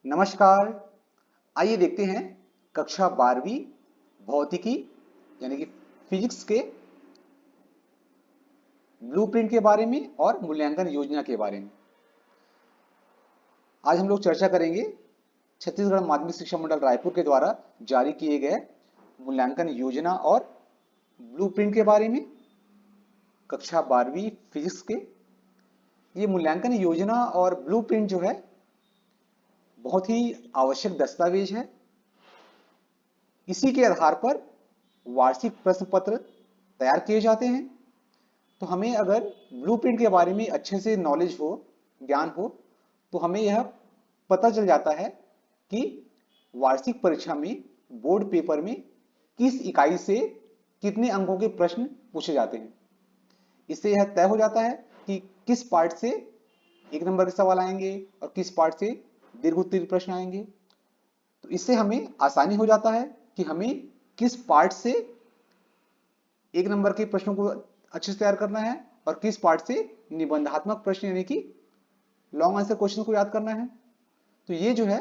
नमस्कार। आइए देखते हैं कक्षा 12वीं भौतिकी यानी कि फिजिक्स के ब्लूप्रिंट के बारे में और मूल्यांकन योजना के बारे में। आज हम लोग चर्चा करेंगे छत्तीसगढ़ माध्यमिक शिक्षा मंडल रायपुर के द्वारा जारी किए गए मूल्यांकन योजना और ब्लूप्रिंट के बारे में। कक्षा 12वीं फिजिक्स के ये मूल्यांकन योजना और ब्लूप्रिंट जो है बहुत ही आवश्यक दस्तावेज है। इसी के आधार पर वार्षिक प्रश्न पत्र तैयार किए जाते हैं। तो हमें अगर ब्लूप्रिंट के बारे में अच्छे से नॉलेज हो, ज्ञान हो, तो हमें यह पता चल जाता है कि वार्षिक परीक्षा में बोर्ड पेपर में किस इकाई से कितने अंकों के प्रश्न पूछे जाते हैं। इससे यह तय हो जाता है कि किस पार्ट से 1 नंबर के सवाल आएंगे और किस पार्ट से दीर्घ उत्तरीय प्रश्न आएंगे। तो इससे हमें आसानी हो जाता है कि हमें किस पार्ट से 1 नंबर के प्रश्नों को अच्छे से तैयार करना है और किस पार्ट से निबंधात्मक प्रश्न यानी कि लॉन्ग आंसर क्वेश्चन को याद करना है। तो ये जो है,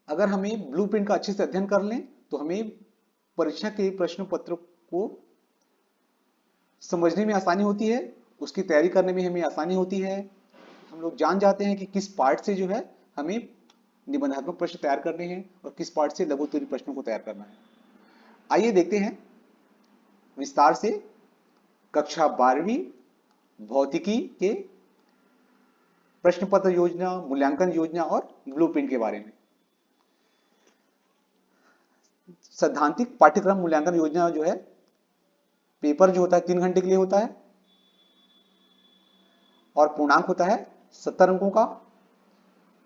अगर हमें ब्लूप्रिंट का अच्छे से अध्ययन कर लें तो हमें परीक्षा के प्रश्न पत्र को समझने में आसानी होती है, उसकी तैयारी करने में हमें आसानी होती है। हम लोग जान जाते हैं कि किस पार्ट से जो है हमें निबंधात्मक प्रश्न तैयार करने हैं और किस पार्ट से लघु उत्तरीय प्रश्नों को तैयार करना है। आइए देखते हैं विस्तार से कक्षा 12वीं भौतिकी के प्रश्न पत्र योजना, मूल्यांकन योजना और ब्लूप्रिंट के बारे में। सैद्धांतिक पाठ्यक्रम मूल्यांकन योजना जो है, पेपर जो होता है 3 घंटे के लिए होता है और पूर्णांक होता है 70 अंकों का।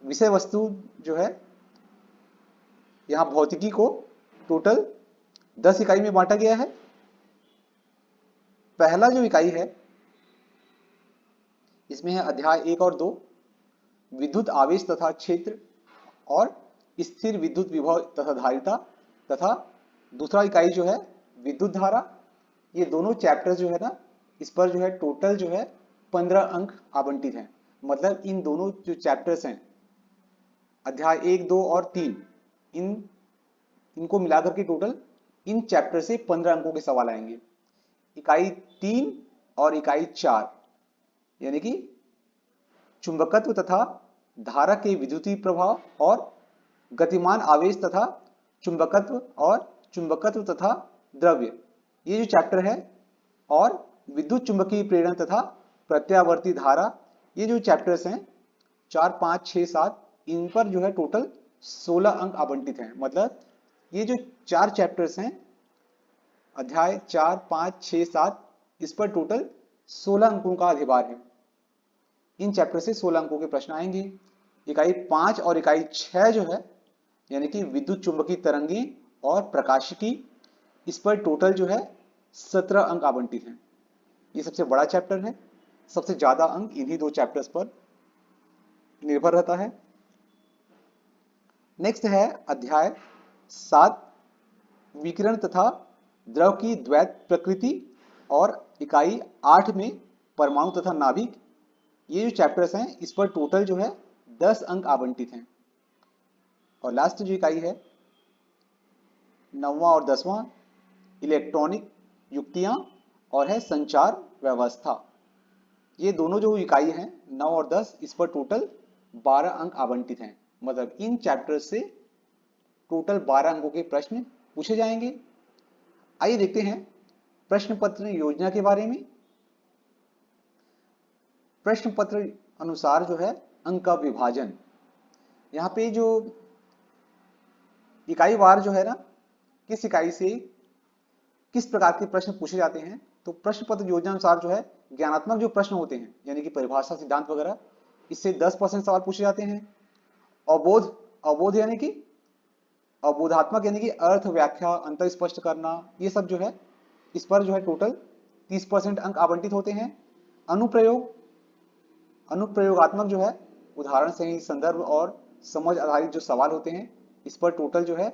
विषय वस्तु जो है, यहां भौतिकी को टोटल 10 इकाई में बांटा गया है। पहला जो इकाई है इसमें है अध्याय 1 और 2, विद्युत आवेश तथा क्षेत्र और स्थिर विद्युत विभव तथा धारिता, तथा दूसरा इकाई जो है विद्युत धारा। ये दोनों चैप्टर्स जो है ना, इस पर जो है टोटल जो है 15 अंक आवंटित हैं। मतलब इन दोनों जो चैप्टर्स हैं, अध्याय 1, 2 और 3, इनको मिलाकर के टोटल इन चैप्टर से 15 अंकों के सवाल आएंगे। इकाई 3 और इकाई 4 यानी कि चुंबकत्व तथा धारा के विद्युतीय प्रभाव और गतिमान आवेश तथा चुंबकत्व तथा द्रव्य, ये जो चैप्टर है, और विद्युत चुंबकीय प्रेरण तथा प्रत्यावर्ती धारा, ये जो चैप्टर्स हैं 4, 5, 6, 7, इन पर जो है टोटल 16 अंक आवंटित हैं। मतलब ये जो 4 चैप्टर्स हैं, अध्याय 4, 5, 6, 7, इस पर टोटल 16 अंकों का अधिभार है। इन चैप्टर से 16 अंकों के प्रश्न आएंगे। इकाई 5 और इकाई 6 जो है, यानी कि विद्युत चुंबकीय तरंगे और प्रकाशिकी, इस पर टोटल जो है 17 अंक आवंटित हैं। ये सबसे बड़ा चैप्टर है, सबसे ज्यादा अंक इन्हीं 2 चैप्टर्स पर निर्भर रहता है। नेक्स्ट है अध्याय 7, विकिरण तथा द्रव की द्वैत प्रकृति, और इकाई 8 में परमाणु तथा नाभिक। ये जो चैप्टर्स हैं, इस पर टोटल जो है 10 अंक आवंटित हैं। और लास्ट जो इकाई है 9वां और 10वां, इलेक्ट्रॉनिक युक्तियां और है संचार व्यवस्था। ये दोनों जो इकाई हैं 9 और 10, इस पर टोटल 12 अंक आवंटित हैं। मतलब इन चैप्टर से टोटल 12 अंकों के प्रश्न पूछे जाएंगे। आइए देखते हैं प्रश्न पत्र योजना के बारे में। प्रश्न पत्र अनुसार जो है अंक का विभाजन, यहाँ पे जो इकाई वार जो है ना, किस इकाई से किस प्रकार के प्रश्न पूछे जाते हैं। तो प्रश्न पत्र योजना अनुसार जो है ज्ञानात्मक जो प्रश्न होते हैं, यानी कि परिभाषा, सिद्धांत वगैरह, इससे 10% सवाल पूछे जाते हैं। अवबोध यानी कि अवबोधात्मक, यानी कि अर्थ, व्याख्या, अंतर स्पष्ट करना, ये सब जो है, इस पर जो है टोटल 30% अंक आवंटित होते हैं। अनुप्रयोगात्मक जो है उदाहरण सही, संदर्भ और समझ आधारित जो सवाल होते हैं, इस पर टोटल जो है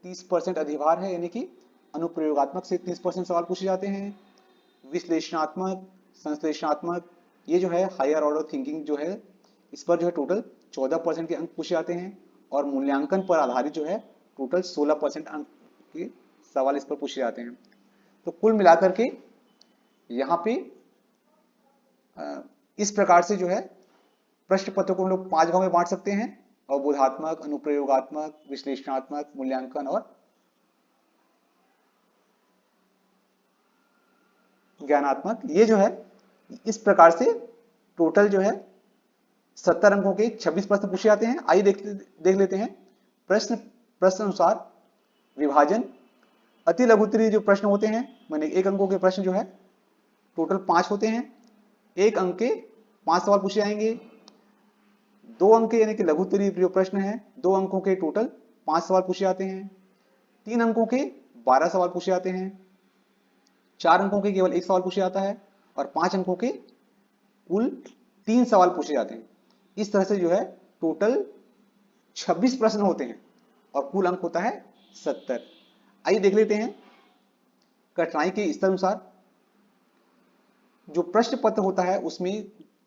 30% अधिभार है, यानी कि अनुप्रयोगात्मक से 30% सवाल पूछे जाते हैं। विश्लेषणात्मक, संश्लेषणात्मक, ये जो है हायर ऑर्डर थिंकिंग जो है, इस पर जो है टोटल 14% के अंक पूछे जाते हैं और मूल्यांकन पर आधारित जो है टोटल 16% अंक के सवाल इस पर पूछे जाते हैं। तो कुल मिलाकर के यहाँ पे इस प्रकार से जो है प्रश्न पत्र को हम लोग 5 भागों में बांट सकते हैं, अवबोधात्मक, अनुप्रयोगात्मक, विश्लेषणात्मक, मूल्यांकन और ज्ञानात्मक। ये जो है इस प्रकार से टोटल जो है 70 अंकों के 26 प्रश्न पूछे जाते हैं। आइए देख लेते हैं प्रश्न अनुसार विभाजन। अति लघुत्तरीय जो प्रश्न होते हैं, माने 1 अंकों के प्रश्न जो है टोटल 5 होते हैं। 1 अंक के 5 सवाल पूछे जाएंगे। 2 अंक के यानी कि लघुत्तरीय जो प्रश्न है 2 अंकों के टोटल 5 सवाल पूछे जाते हैं। 3 अंकों के 12 सवाल पूछे जाते हैं। 4 अंकों के केवल 1 सवाल पूछे जाता है और 5 अंकों के कुल 3 सवाल पूछे जाते हैं। इस तरह से जो है टोटल 26 प्रश्न होते हैं और कुल अंक होता है 70। आइए देख लेते हैं कठिनाई के स्तर अनुसार। जो प्रश्न पत्र होता है उसमें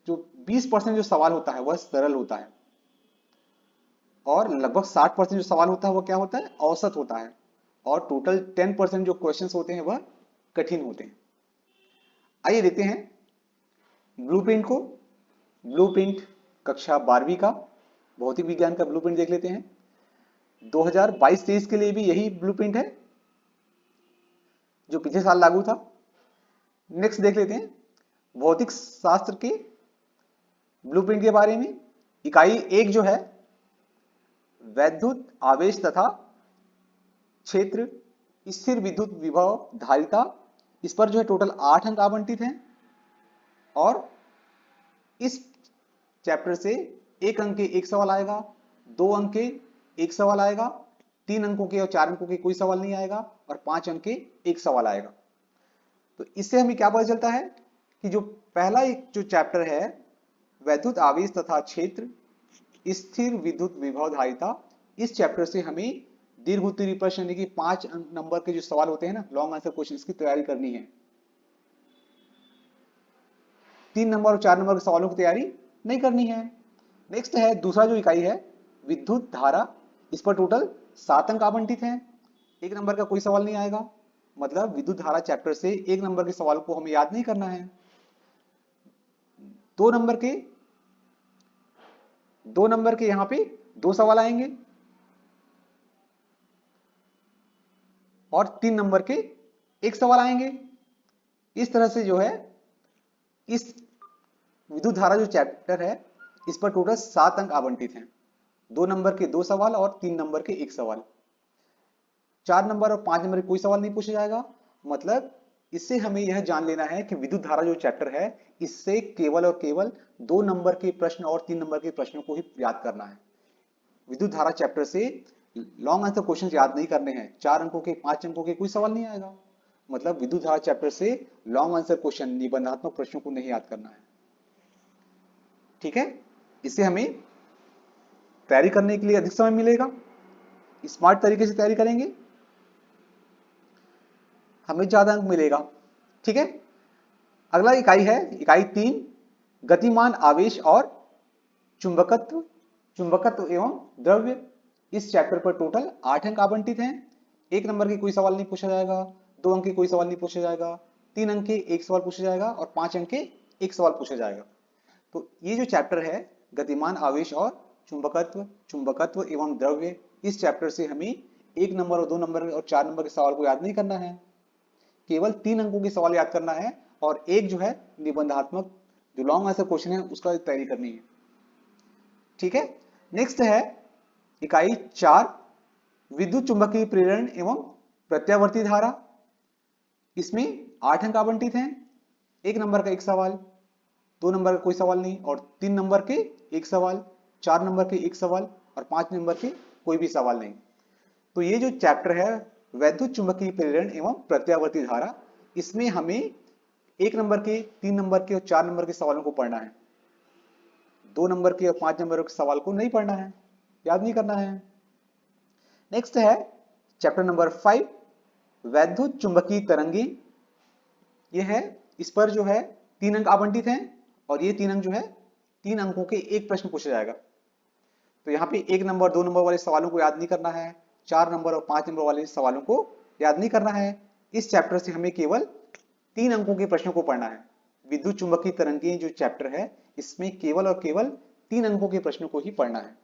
जो 20% जो सवाल होता है वह सरल होता है और लगभग 60% जो सवाल होता है वह क्या होता है, औसत होता है और टोटल 10% जो क्वेश्चंस होते हैं वह कठिन होते हैं। आइए देखते हैं ब्लूप्रिंट को। ब्लूप्रिंट कक्षा 12वीं का भौतिक विज्ञान का ब्लूप्रिंट देख लेते हैं। 2022-23 के लिए भी यही ब्लूप्रिंट है जो पिछले साल लागू था। नेक्स्ट देख लेते हैं भौतिक शास्त्र के ब्लूप्रिंट के बारे में। इकाई 1 जो है वैद्युत आवेश तथा क्षेत्र, स्थिर विद्युत विभव धारिता, इस पर जो है टोटल 8 अंक आवंटित हैं और इस चैप्टर से 1 अंक के 1 सवाल आएगा, 2 अंक के 1 सवाल आएगा, 3 अंकों के और 4 अंकों के कोई सवाल नहीं आएगा और 5 अंक के 1 सवाल आएगा। तो इससे हमें क्या पता चलता है कि जो पहला एक जो चैप्टर है वैद्युत आवेश तथा क्षेत्र, स्थिर विद्युत विभव धारिता, इस चैप्टर से हमें दीर्घ उत्तरीय प्रश्न यानी कि 5 नंबर के जो सवाल होते हैं ना, लॉन्ग आंसर क्वेश्चन, इसकी तैयारी करनी है। 3 नंबर और 4 नंबर के सवालों की तैयारी नहीं करनी है। नेक्स्ट है दूसरा जो इकाई है विद्युत धारा। इस पर टोटल 7 अंक आवंटित हैं। 1 नंबर का कोई सवाल नहीं आएगा, मतलब विद्युत धारा चैप्टर से 1 नंबर के सवाल को हमें याद नहीं करना है। 2 नंबर के यहां पे 2 सवाल आएंगे और 3 नंबर के 1 सवाल आएंगे। इस तरह से जो है इस विद्युत धारा जो चैप्टर है इस पर टोटल 7 अंक आवंटित हैं। 2 नंबर के 2 सवाल और 3 नंबर के 1 सवाल। 4 नंबर और 5 नंबर के कोई सवाल नहीं पूछा जाएगा। मतलब इससे हमें यह जान लेना है कि विद्युत धारा जो चैप्टर है इससे केवल और केवल 2 नंबर के प्रश्न और 3 नंबर के प्रश्नों को ही याद करना है। विद्युत धारा चैप्टर से लॉन्ग आंसर क्वेश्चन याद नहीं करने हैं। 4 अंकों के 5 अंकों के कोई सवाल नहीं आएगा। मतलब विद्युत धारा चैप्टर से लॉन्ग आंसर क्वेश्चन, निबंधात्मक प्रश्नों को नहीं याद करना है। ठीक है, इससे हमें तैयारी करने के लिए अधिक समय मिलेगा। स्मार्ट तरीके से तैयारी करेंगे हमें ज्यादा अंक मिलेगा। ठीक है, अगला इकाई है इकाई 3 गतिमान आवेश और चुंबकत्व एवं द्रव्य। इस चैप्टर पर टोटल 8 अंक आवंटित हैं। 1 नंबर के कोई सवाल नहीं पूछा जाएगा, 2 अंक के कोई सवाल नहीं पूछा जाएगा, 3 अंक के 1 सवाल पूछा जाएगा और 5 अंक के 1 सवाल पूछा जाएगा। तो ये जो चैप्टर है गतिमान आवेश और चुंबकत्व एवं द्रव्य, इस चैप्टर से हमें 1 नंबर और 2 नंबर और 4 नंबर के सवाल को याद नहीं करना है, केवल 3 अंकों के सवाल याद करना है और एक जो है निबंधात्मक जो लॉन्ग आंसर क्वेश्चन है उसका तैयारी करनी है। ठीक है, नेक्स्ट है इकाई 4 विद्युत चुंबकीय प्रेरण एवं प्रत्यावर्ती धारा। इसमें 8 अंक आवंटित हैं। 1 नंबर का 1 सवाल, 2 नंबर का कोई सवाल नहीं और 3 नंबर के 1 सवाल, 4 नंबर के 1 सवाल और 5 नंबर के कोई भी सवाल नहीं। तो ये जो चैप्टर है वैद्युत चुंबकीय प्रेरण एवं प्रत्यावर्ती धारा, इसमें हमें 1 नंबर के, 3 नंबर के और 4 नंबर के सवालों को पढ़ना है। 2 नंबर के और 5 नंबर के सवाल को नहीं पढ़ना है, याद नहीं करना है। नेक्स्ट है चैप्टर नंबर 5 वैद्युत चुंबकीय तरंगी। ये है, इस पर जो है 3 अंक आवंटित हैं और ये 3 अंक जो है 3 अंकों के एक प्रश्न पूछा जाएगा। तो यहाँ पे 1 नंबर 2 नंबर वाले सवालों को याद नहीं करना है, 4 नंबर और 5 नंबर वाले सवालों को याद नहीं करना है। इस चैप्टर से हमें केवल 3 अंकों के प्रश्नों को पढ़ना है। विद्युत चुंबकीय तरंगें जो चैप्टर है, इसमें केवल और केवल 3 अंकों के प्रश्नों को ही पढ़ना है।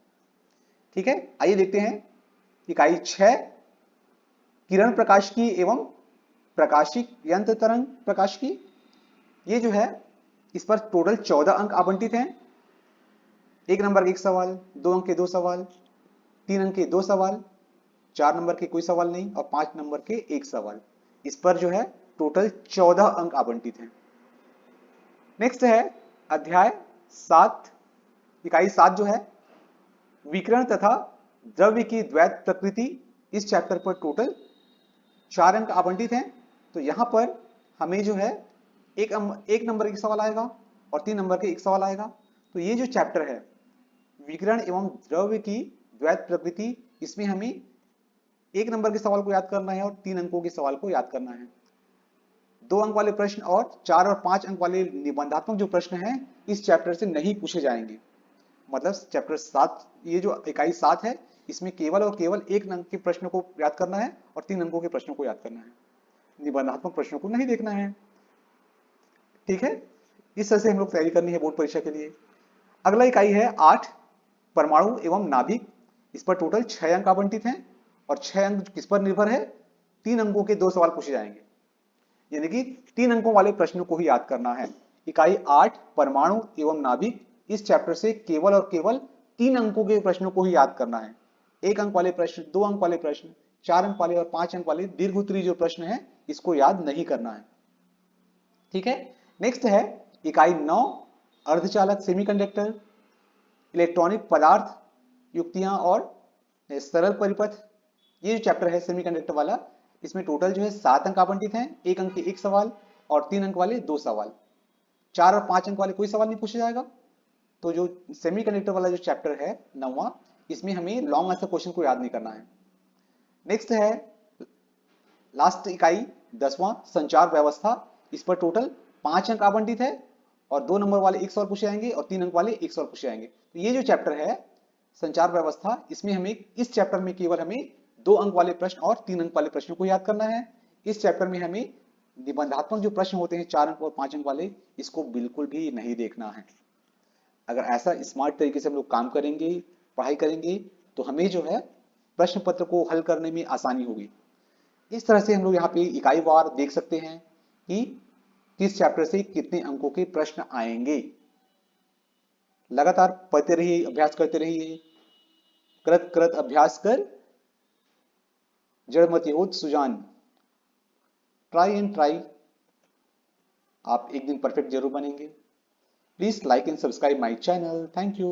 ठीक है, आइए देखते हैं इकाई 6 किरण प्रकाश की एवं प्रकाशिक यंत्र तरंग प्रकाश की। ये जो है इस पर टोटल 14 अंक आवंटित हैं। 1 नंबर के 1 सवाल, 2 अंक के 2 सवाल, 3 अंक के 2 सवाल, 4 नंबर के कोई सवाल नहीं और 5 नंबर के 1 सवाल। इस पर जो है टोटल 14 अंक आवंटित हैं। नेक्स्ट है अध्याय 7 इकाई 7 जो है विकिरण तथा द्रव्य की द्वैत प्रकृति। इस चैप्टर पर टोटल 4 अंक आवंटित हैं। तो यहां पर हमें जो है एक नंबर एक सवाल आएगा और 3 नंबर के 1 सवाल आएगा। तो ये जो चैप्टर है विकिरण एवं द्रव्य की द्वैत प्रकृति, इसमें हमें 1 नंबर के सवाल को याद करना है और 3 अंकों के सवाल को याद करना है। 2 अंक वाले प्रश्न और 4 और 5 अंक वाले निबंधात्मक जो प्रश्न हैं इस चैप्टर से नहीं पूछे जाएंगे। मतलब चैप्टर 7 ये जो इकाई 7 है, इसमें केवल और केवल 1 अंक के प्रश्नों को याद करना है और 3 अंकों के प्रश्नों को याद करना है। निबंधात्मक प्रश्नों को नहीं देखना है। ठीक है, इस तरह से हम लोग तैयारी करनी है बोर्ड परीक्षा के लिए। अगला इकाई है 8 परमाणु एवं नाभिक। इस पर टोटल 6 अंक आवंटित हैं और 6 अंक किस पर निर्भर है, 3 अंकों के 2 सवाल पूछे जाएंगे, यानी कि 3 अंकों वाले प्रश्नों को ही याद करना है। इकाई 8 परमाणु एवं नाभिक, इस चैप्टर से केवल और केवल 3 अंकों के प्रश्नों को ही याद करना है। 1 अंक वाले प्रश्न, 2 अंक वाले प्रश्न, 4 अंक वाले और 5 अंक वाले दीर्घ उत्तरीय जो प्रश्न है इसको याद नहीं करना है। ठीक है, नेक्स्ट है इकाई 9 अर्धचालक सेमीकंडक्टर, इलेक्ट्रॉनिक पदार्थ, युक्तियां और सरल परिपथ। ये जो चैप्टर है सेमीकंडक्टर वाला, इसमें टोटल जो है 7 अंक आवंटित हैं। 1 अंक के 1 सवाल और 3 अंक वाले 2 सवाल, 4 और 5 अंक वाले कोई सवाल नहीं पूछा जाएगा। तो जो सेमीकंडक्टर वाला जो चैप्टर है 9वां, इसमें हमें लॉन्ग आंसर क्वेश्चन को याद नहीं करना है। नेक्स्ट है लास्ट इकाई 10वां संचार व्यवस्था। इस पर टोटल 5 अंक आवंटित है और 2 नंबर वाले 1 सवाल पूछे जाएंगे और 3 अंक वाले 1 सवाल पूछे जाएंगे। तो ये जो चैप्टर है संचार व्यवस्था, इसमें हमें इस चैप्टर में केवल हमें 2 अंक वाले प्रश्न और 3 अंक वाले प्रश्नों को याद करना है। इस चैप्टर में हमें निबंधात्मक जो प्रश्न होते हैं 4 अंक और 5 अंक वाले, इसको बिल्कुल भी नहीं देखना है। अगर ऐसा स्मार्ट तरीके से हम लोग काम करेंगे, पढ़ाई करेंगे, तो हमें जो है प्रश्न पत्र को हल करने में आसानी होगी। इस तरह से हम लोग यहाँ पे इकाई वार देख सकते हैं कि किस चैप्टर से कितने अंकों के प्रश्न आएंगे। लगातार पढ़ते रहिए, अभ्यास करते रहिए। कृत कृत अभ्यास कर जड़ मति होत सुजान। ट्राई एंड ट्राई, आप एक दिन परफेक्ट जरूर बनेंगे। Please like and subscribe my channel. Thank you.